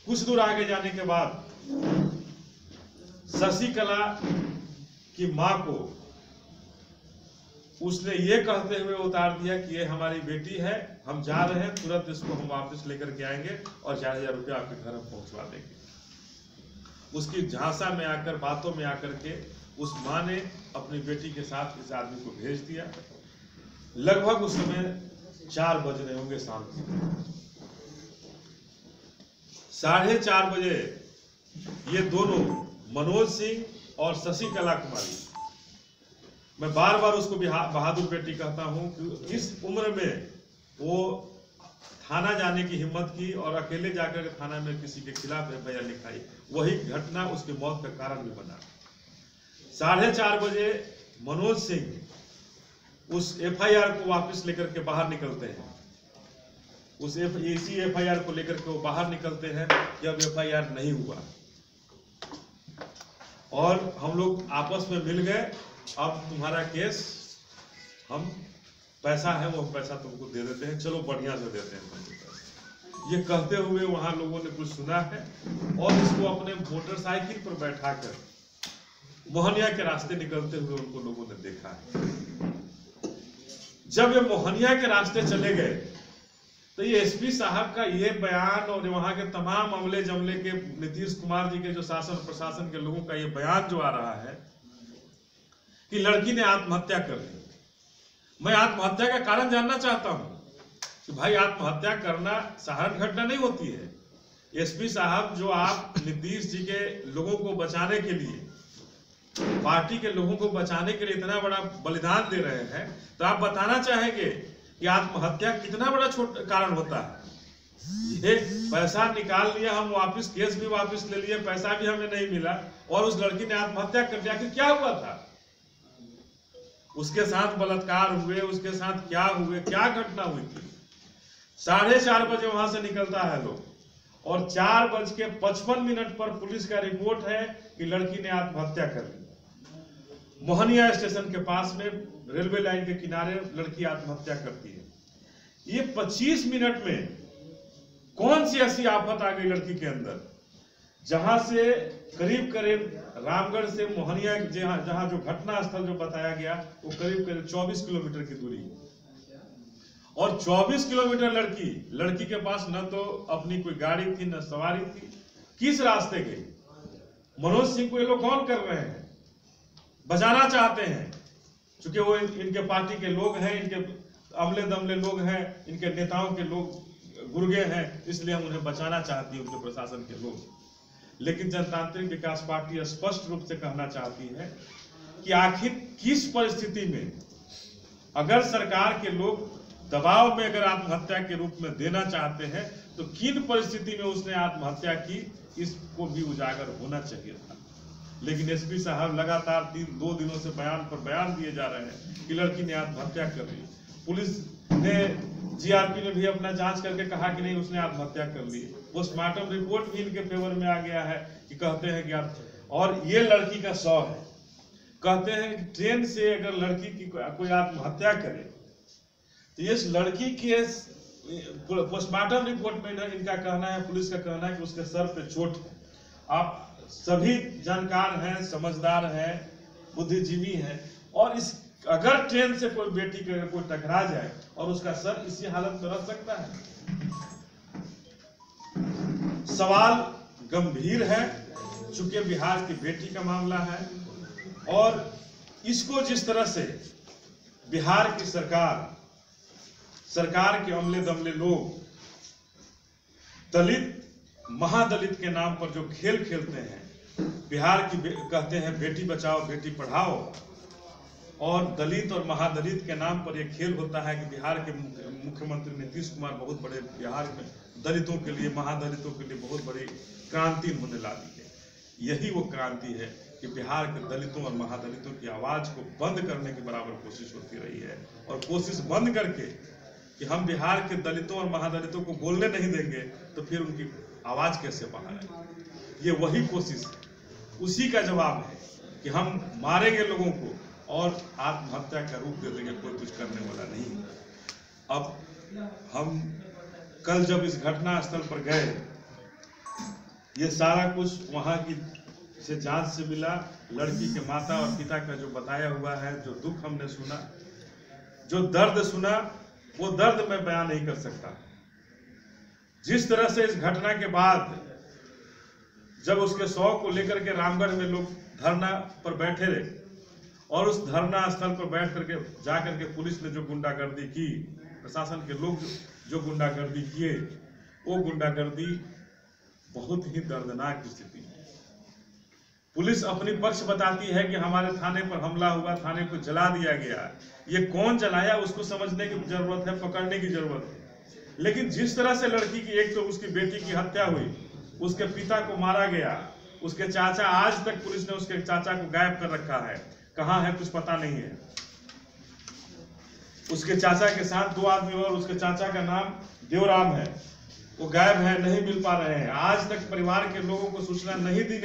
कुछ दूर आगे जाने के बाद शशिकला की मां को उसने ये कहते हुए उतार दिया कि ये हमारी बेटी है, हम जा रहे हैं, तुरंत इसको हम वापस लेकर के आएंगे और 4,000 रुपया आपके घर में पहुंचवा देंगे। उसकी झांसा में आकर, बातों में आकर के उस मां ने अपनी बेटी के साथ इस आदमी को भेज दिया। लगभग उस समय 4 बज रहे होंगे शाम के। 4:30 बजे ये दोनों, मनोज सिंह और शशिकला कुमारी, मैं बार बार उसको बहादुर बेटी कहता हूं कि इस उम्र में वो थाना जाने की हिम्मत की और अकेले जाकर के थाना में किसी के खिलाफ एफआईआर लिखाई। वही घटना उसकी मौत का कारण भी बना। 4:30 बजे मनोज सिंह उस एफआईआर को वापस लेकर के बाहर निकलते हैं। इसी एफआईआर को लेकर के वो बाहर निकलते हैं जब एफआईआर नहीं हुआ और हम लोग आपस में मिल गए, अब तुम्हारा केस, हम पैसा है वो पैसा तुमको दे देते हैं, चलो बढ़िया से देते हैं तुमको पैसा। ये कहते हुए वहां लोगों ने कुछ सुना है और इसको अपने मोटरसाइकिल पर बैठाकर मोहनिया के रास्ते निकलते हुए उनको लोगों ने देखा है। जब ये मोहनिया के रास्ते चले गए तो ये एसपी साहब का ये बयान और वहां के तमाम अमले जमले के, नीतीश कुमार जी के जो शासन प्रशासन के लोगों का ये बयान जो आ रहा है कि लड़की ने आत्महत्या कर ली। मैं आत्महत्या का कारण जानना चाहता हूं कि भाई आत्महत्या करना साधारण घटना नहीं होती है। एसपी साहब, जो आप नीतीश जी के लोगों को बचाने के लिए, पार्टी के लोगों को बचाने के लिए इतना बड़ा बलिदान दे रहे हैं, तो आप बताना चाहेंगे कि आत्महत्या कितना बड़ा छोटा कारण होता है। ये पैसा निकाल लिया, हम वापस, केस भी वापस ले लिए, पैसा भी हमें नहीं मिला और उस लड़की ने आत्महत्या कर दिया। कि क्या हुआ था? उसके साथ बलात्कार हुए, उसके साथ क्या हुए, क्या घटना हुई थी? 4:30 बजे वहां से निकलता है लोग और 4:55 पर पुलिस का रिपोर्ट है कि लड़की ने आत्महत्या कर ली। मोहनिया स्टेशन के पास में रेलवे लाइन के किनारे लड़की आत्महत्या करती है। ये 25 मिनट में कौन सी ऐसी आफत आ गई लड़की के अंदर, जहां से करीब रामगढ़ से मोहनिया, जहां जो घटना स्थल जो बताया गया वो करीब 24 किलोमीटर की दूरी है। और 24 किलोमीटर लड़की के पास न तो अपनी कोई गाड़ी थी, न सवारी थी। किस रास्ते गई? मनोज सिंह को ये लोग कौन कर रहे हैं? बचाना चाहते हैं, क्योंकि वो इनके पार्टी के लोग हैं, इनके अमले दमले लोग हैं, इनके नेताओं के लोग गुर्गे हैं, इसलिए हम उन्हें बचाना चाहती है, उनके प्रशासन के लोग। लेकिन जनतांत्रिक विकास पार्टी स्पष्ट रूप से कहना चाहती है कि आखिर किस परिस्थिति में, अगर सरकार के लोग दबाव में अगर आत्महत्या के रूप में देना चाहते हैं, तो किन परिस्थिति में उसने आत्महत्या की, इसको भी उजागर होना चाहिए था। लेकिन एसपी साहब लगातार 2 दिनों से बयान पर बयान दिए जा रहे हैं कि लड़की ने आत्महत्या कर ली। पुलिस ने, जीआरपी ने भी अपना जांच करके कहा कि नहीं, उसने आत्महत्या कर ली। पोस्टमार्टम रिपोर्ट भी इनके फेवर में आ गया है कि कहते हैं कि और ये लड़की का शव है। कहते हैं कि ट्रेन से अगर लड़की की कोई आत्महत्या करे तो इस लड़की के पोस्टमार्टम रिपोर्ट में इनका कहना है, पुलिस का कहना है कि उसके सर पे चोट है। आप सभी जानकार हैं, समझदार हैं, बुद्धिजीवी हैं, और इस अगर ट्रेन से कोई बेटी के कोई टकरा जाए और उसका सर इसी हालत में रह सकता है। सवाल गंभीर है, चूंकि बिहार की बेटी का मामला है और इसको जिस तरह से बिहार की सरकार के अमले दमले लोग दलित, महादलित के नाम पर जो खेल खेलते हैं, बिहार की कहते हैं बेटी बचाओ बेटी पढ़ाओ, और दलित और महादलित के नाम पर यह खेल होता है कि बिहार के मुख्यमंत्री नीतीश कुमार बहुत बड़े, बिहार में दलितों के लिए, महादलितों के लिए बहुत बड़ी क्रांति होने वाली है। यही वो क्रांति है कि बिहार के दलितों और महादलितों की आवाज को बंद करने की बराबर कोशिश होती रही है, और कोशिश बंद करके कि हम बिहार के दलितों और महादलितों को बोलने नहीं देंगे तो फिर उनकी आवाज कैसे बाहर आएगी। ये वही कोशिश है, उसी का जवाब है कि हम मारेंगे लोगों को और आत्महत्या का रूप दे देंगे, कोई कुछ करने वाला नहीं। अब हम कल जब इस घटना स्थल पर गए ये सारा कुछ वहाँ की से जांच से मिला। लड़की के माता और पिता का जो बताया हुआ है, जो दुख हमने सुना, जो दर्द सुना, वो दर्द मैं बयान नहीं कर सकता। जिस तरह से इस घटना के बाद जब उसके शव को लेकर के रामगढ़ में लोग धरना पर बैठे रहे और उस धरना स्थल पर बैठ करके जाकर के पुलिस ने जो गुंडागर्दी की, प्रशासन के लोग जो गुंडागर्दी किए, वो गुंडागर्दी बहुत ही दर्दनाक स्थिति है। पुलिस अपनी पक्ष बताती है कि हमारे थाने पर हमला हुआ, थाने को जला दिया गया। ये कौन जलाया उसको समझने की जरूरत है, पकड़ने की जरूरत है। लेकिन जिस तरह से लड़की की, एक तो उसकी बेटी की हत्या हुई, उसके पिता को मारा गया, उसके चाचा, आज तक पुलिस ने उसके चाचा को गायब कर रखा है, कहाँ है कुछ पता नहीं है। उसके चाचा के साथ 2 आदमी और उसके चाचा का नाम देवराम है, वो गायब है, नहीं मिल पा रहे हैं। आज तक परिवार के लोगों को सूचना नहीं दी